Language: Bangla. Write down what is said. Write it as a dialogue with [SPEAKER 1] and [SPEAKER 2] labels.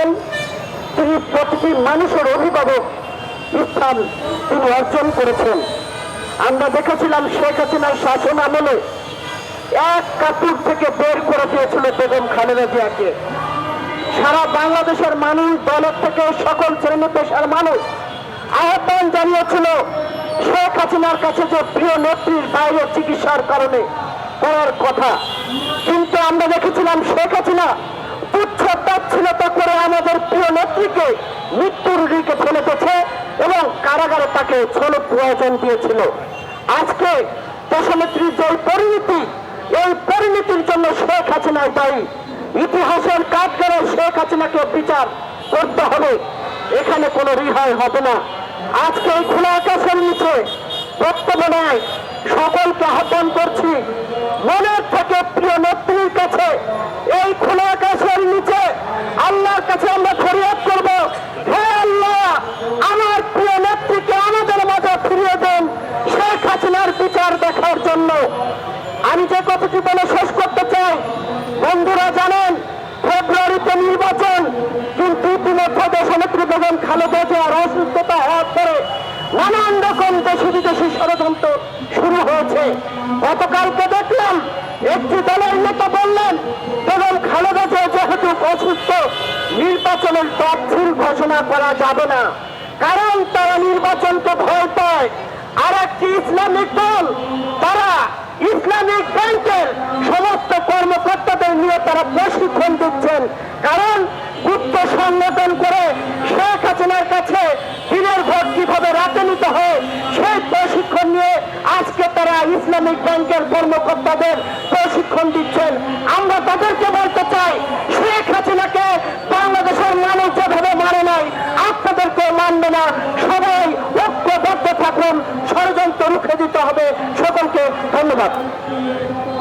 [SPEAKER 1] ছিলেন, তিনি প্রতিটি মানুষের অভিভাবক স্থান তিনি অর্জন করেছেন। আমরা দেখেছিলাম শেখ হাসিনার শাসন আমলে এক কাতুর থেকে বের করে দিয়েছিল বেগম খালেদা জিয়াকে। সারা বাংলাদেশের মানুষ, দলের থেকে সকল শ্রেণী পেশার মানুষ আহ্বান জানিয়েছিল শেখ হাসিনার কাছে যে প্রিয় নেত্রীর বাইরে চিকিৎসার কারণে করার কথা, কিন্তু আমরা দেখেছিলাম শেখ হাসিনা তুচ্ছ তাচ্ছিলতা করে আমাদের প্রিয় নেত্রীকে মৃত্যুর দিকে ফেলে দিয়েছে এবং কারাগারে তাকে ছোট প্রয়োজন দিয়েছিল। আজকে দেশনেত্রীর যে পরিণতি, এই পরিণতির জন্য শেখ হাসিনাই দায়ী। ইতিহাসের কাঠগড়ে শেখ হাসিনাকে বিচার করতে হবে, এখানে কোনো রিহাই হবে না। আজকে এই খোলা আকাশের নিচে বক্তব্য নেয় সকলকে আহ্বান করছি, মনের থেকে প্রিয় নেত্রীর কাছে এই খোলা আকাশের নিচে আল্লাহর কাছে আমরা ফরিয়াদ করব, হে আল্লাহ, আমার প্রিয় নেত্রীকে আমাদের মাঝে ফিরিয়ে দেন শেখ হাসিনার বিচার দেখার জন্য। আমি যে কথাটি বলে শেষ করতে চাই, বন্ধুরা জানেন ফেব্রুয়ারিতে নির্বাচন, কিন্তু ইতিমধ্যে দেশনেত্রী বেগম খালেদা জিয়ার অসুস্থতা হওয়ার পরে নানান রকম দেশি বিদেশি ষড়যন্ত্র শুরু হয়েছে। গতকালকে দেখলাম একটি দলের নেতা বললেন বেগম খালেদা জিয়া যেহেতু অসুস্থ, নির্বাচনের তফসিল ঘোষণা করা যাবে না, কারণ তারা নির্বাচনকে ভয় পায়। আর একটি ইসলামিক দল, তারা ইসলামিক ব্যাংকের সমস্ত কর্মকর্তাদের নিয়ে তারা প্রশিক্ষণ দিচ্ছেন, কারণ গুপ্ত সংগঠন করে শেখ হাসিনার কাছে দিনের ভোট কিভাবে রাতে নিতে হয় সেই প্রশিক্ষণ নিয়ে আজকে তারা ইসলামিক ব্যাংকের কর্মকর্তাদের প্রশিক্ষণ দিচ্ছেন। আমরা তাদেরকে বলতে চাই, শেখ হাসিনাকে বাংলাদেশের মানুষ যেভাবে মানে নাই, আপনাদেরকে মানবে না। সবাই ঐক্যবদ্ধ থাকুন, ষড়যন্ত্র রুখে দিতে হবে। সকলকে ধন্যবাদ।